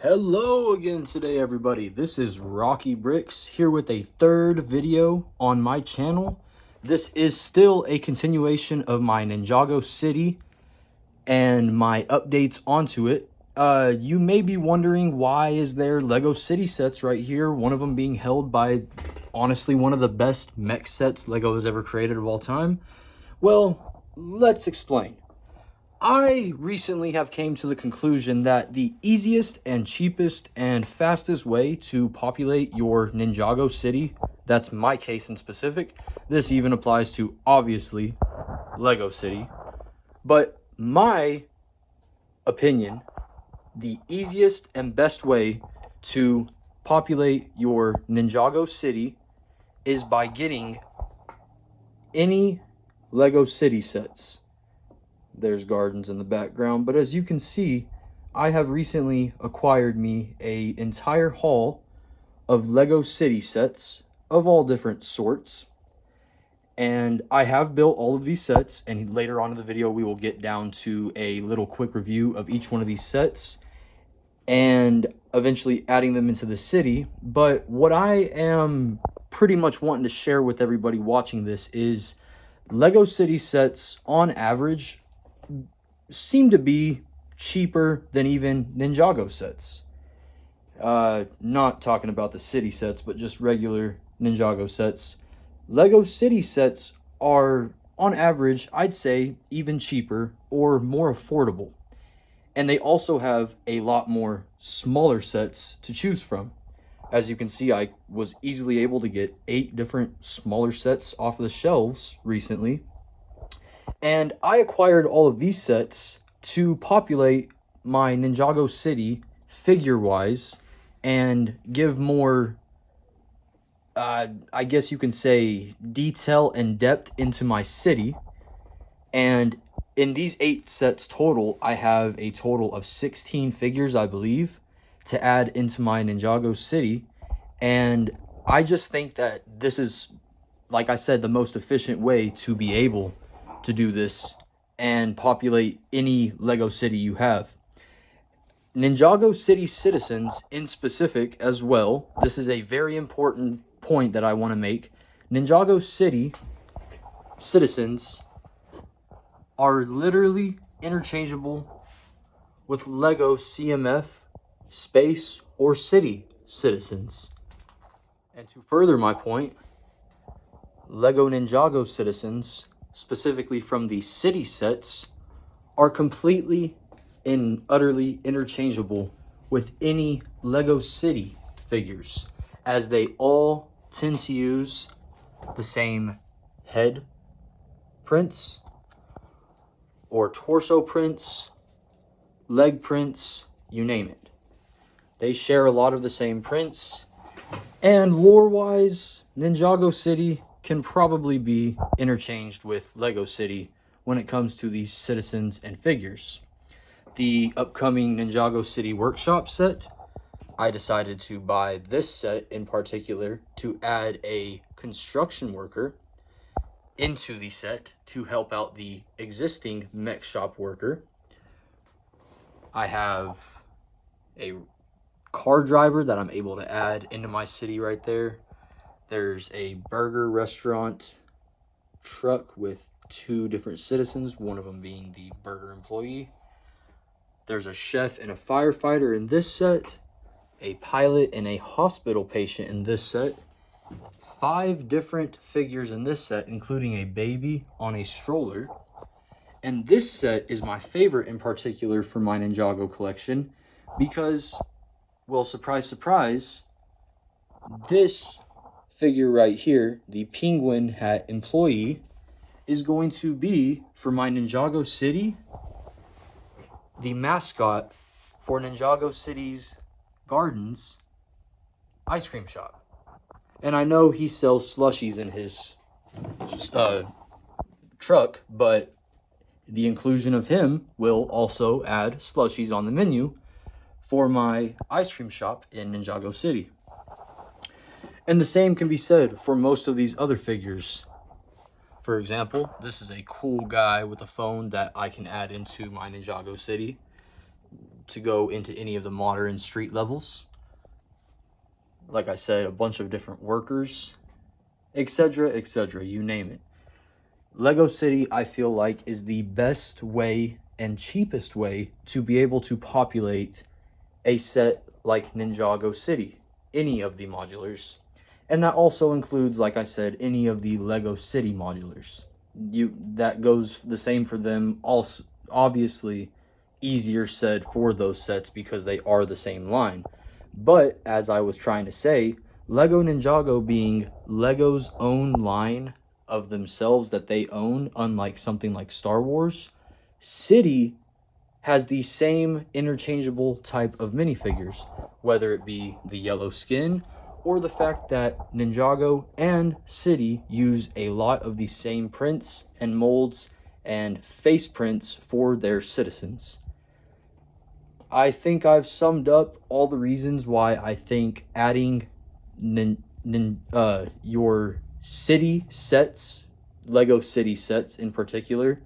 Hello again today, everybody. This is Rocky Bricks here with a third video on my channel. This is still a continuation of my Ninjago City and my updates onto it. You may be wondering, why is there LEGO City sets right here? One of them being held by, honestly, one of the best mech sets LEGO has ever created of all time. Well, let's explain. I recently have came to the conclusion that the easiest and cheapest and fastest way to populate your Ninjago City, that's my case in specific, this even applies to, obviously, LEGO City, but my opinion, the easiest and best way to populate your Ninjago City is by getting any LEGO City sets. There's gardens in the background, but as you can see, I have recently acquired me an entire haul of LEGO City sets of all different sorts, and I have built all of these sets, and later on in the video we will get down to a little quick review of each one of these sets and eventually adding them into the city. But what I am pretty much wanting to share with everybody watching this is LEGO City sets on average seem to be cheaper than even Ninjago sets. Not talking about the city sets, but just regular Ninjago sets. LEGO City sets are, on average, I'd say, even cheaper or more affordable. And they also have a lot more smaller sets to choose from. As you can see, I was easily able to get 8 different smaller sets off of the shelves recently. And I acquired all of these sets to populate my Ninjago City figure-wise and give more, I guess you can say, detail and depth into my city. And in these 8 sets total, I have a total of 16 figures, I believe, to add into my Ninjago City. And I just think that this is, like I said, the most efficient way to be able to do this and populate any LEGO City you have. Ninjago City citizens in specific as well, this is a very important point that I want to make. Ninjago City citizens are literally interchangeable with LEGO CMF, Space, or City citizens. And to further my point, LEGO Ninjago citizens, specifically from the city sets, are completely and utterly interchangeable with any LEGO City figures, as they all tend to use the same head prints or torso prints, leg prints, you name it. They share a lot of the same prints, and lore-wise, Ninjago City can probably be interchanged with LEGO City when it comes to these citizens and figures. The upcoming Ninjago City Workshop set, I decided to buy this set in particular to add a construction worker into the set to help out the existing mech shop worker. I have a car driver that I'm able to add into my city right there. There's a burger restaurant truck with 2 different citizens, one of them being the burger employee. There's a chef and a firefighter in this set, a pilot and a hospital patient in this set, 5 different figures in this set, including a baby on a stroller. And this set is my favorite in particular for my Ninjago collection because, well, surprise, surprise, this figure right here, the penguin hat employee, is going to be, for my Ninjago City, the mascot for Ninjago City's Gardens ice cream shop. And I know he sells slushies in his truck, but the inclusion of him will also add slushies on the menu for my ice cream shop in Ninjago City. And the same can be said for most of these other figures. For example, this is a cool guy with a phone that I can add into my Ninjago City. to go into any of the modern street levels. Like I said, a bunch of different workers, etc., etc., you name it. LEGO City, I feel like, is the best way and cheapest way to be able to populate a set like Ninjago City, any of the modulars. And that also includes, like I said, any of the LEGO City modulars. That goes the same for them. Also, obviously, easier said for those sets because they are the same line. But as I was trying to say, LEGO Ninjago being LEGO's own line of themselves that they own, unlike something like Star Wars, City has the same interchangeable type of minifigures, whether it be the yellow skin or the fact that Ninjago and City use a lot of the same prints and molds and face prints for their citizens. I think I've summed up all the reasons why I think adding your city sets, LEGO City sets in particular,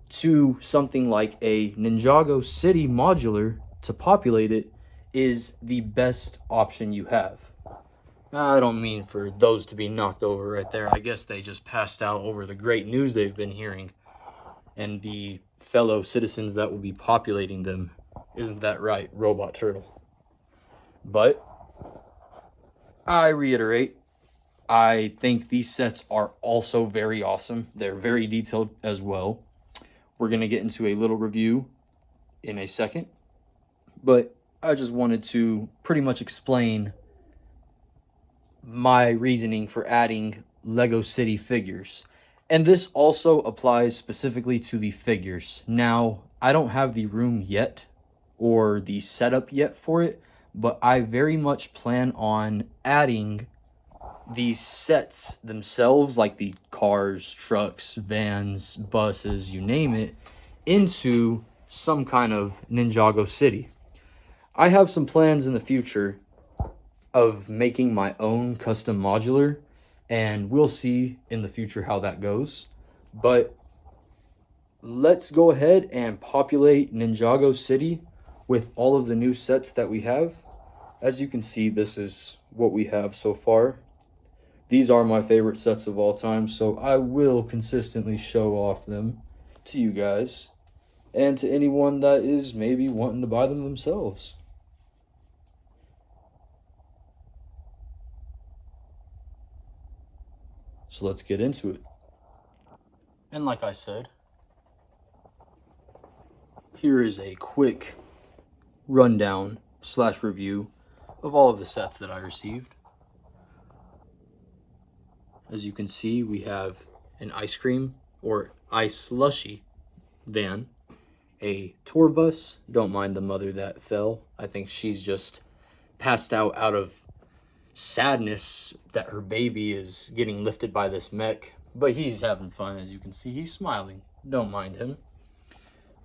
to something like a Ninjago City modular to populate it is the best option you have. I don't mean for those to be knocked over right there. I guess they just passed out over the great news they've been hearing and the fellow citizens that will be populating them. Isn't that right, Robot Turtle? But I reiterate, I think these sets are also very awesome. They're very detailed as well. We're going to get into a little review in a second, but I just wanted to pretty much explain my reasoning for adding LEGO City figures. And this also applies specifically to the figures. Now, I don't have the room yet or the setup yet for it, but I very much plan on adding these sets themselves, like the cars, trucks, vans, buses, you name it, into some kind of Ninjago City. I have some plans in the future of making my own custom modular, and we'll see in the future how that goes. But let's go ahead and populate Ninjago City with all of the new sets that we have. As you can see, this is what we have so far. These are my favorite sets of all time, so I will consistently show off them to you guys and to anyone that is maybe wanting to buy them themselves. So let's get into it. And like I said, here is a quick rundown / review of all of the sets that I received. As you can see, we have an ice cream or ice slushy van, a tour bus. Don't mind the mother that fell. I think she's just passed out of sadness that her baby is getting lifted by this mech, but he's having fun. As you can see, he's smiling. Don't mind him.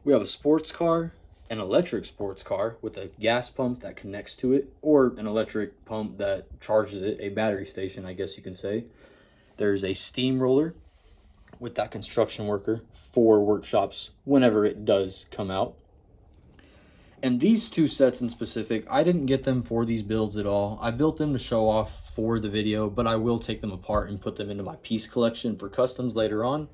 We have a sports car, an electric sports car with a gas pump that connects to it, or an electric pump that charges it, a battery station, I guess you can say. There's a steamroller with that construction worker for workshops whenever it does come out. And these two sets in specific, I didn't get them for these builds at all. I built them to show off for the video, but I will take them apart and put them into my piece collection for customs later on.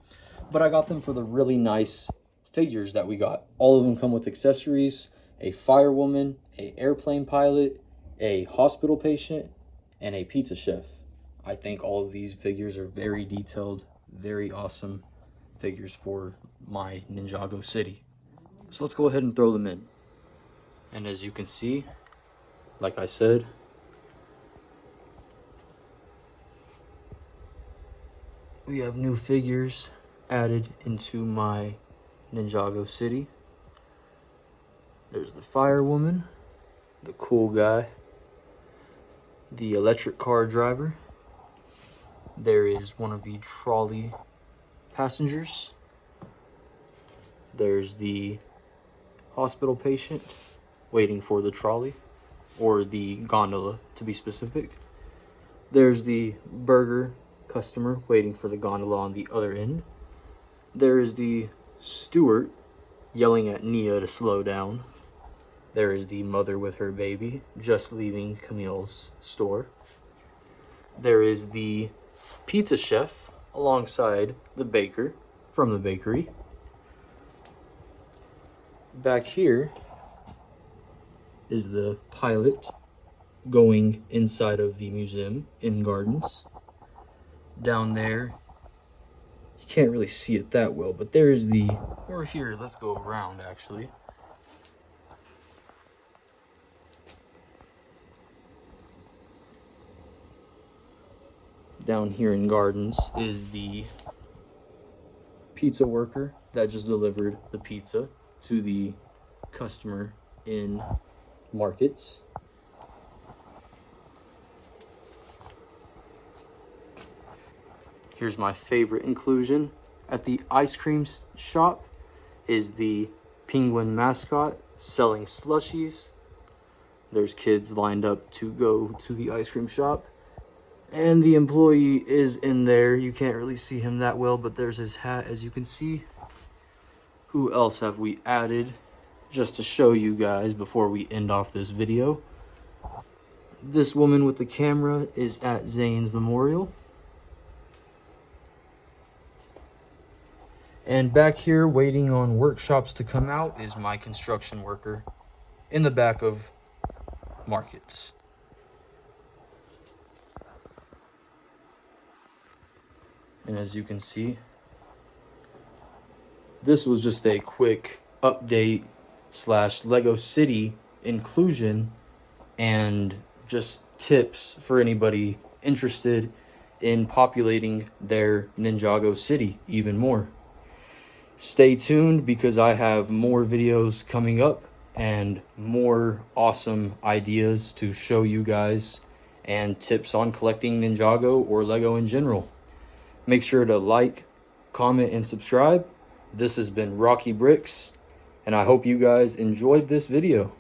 But I got them for the really nice figures that we got. All of them come with accessories, a firewoman, a airplane pilot, a hospital patient, and a pizza chef. I think all of these figures are very detailed, very awesome figures for my Ninjago City. So let's go ahead and throw them in. And as you can see, like I said, we have new figures added into my Ninjago City. There's the firewoman, the cool guy, the electric car driver. There is one of the trolley passengers. There's the hospital patient waiting for the trolley, or the gondola to be specific. There's the burger customer waiting for the gondola on the other end. There is the steward yelling at Nia to slow down. There is the mother with her baby just leaving Camille's store. There is the pizza chef alongside the baker from the bakery. Back here is the pilot going inside of the museum in gardens. Down there, you can't really see it that well, but there's the, or here, let's go around actually. Down here in gardens is the pizza worker that just delivered the pizza to the customer in markets. Here's my favorite inclusion at the ice cream shop is the penguin mascot selling slushies. There's kids lined up to go to the ice cream shop. And the employee is in there. You can't really see him that well, but there's his hat, as you can see. Who else have we added? Just to show you guys before we end off this video. This woman with the camera is at Zane's Memorial. And back here, waiting on workshops to come out, is my construction worker in the back of markets. And as you can see, this was just a quick update / LEGO City inclusion and just tips for anybody interested in populating their Ninjago City even more. Stay tuned because I have more videos coming up and more awesome ideas to show you guys and tips on collecting Ninjago or LEGO in general. Make sure to like, comment, and subscribe. This has been Rocky Bricks, and I hope you guys enjoyed this video.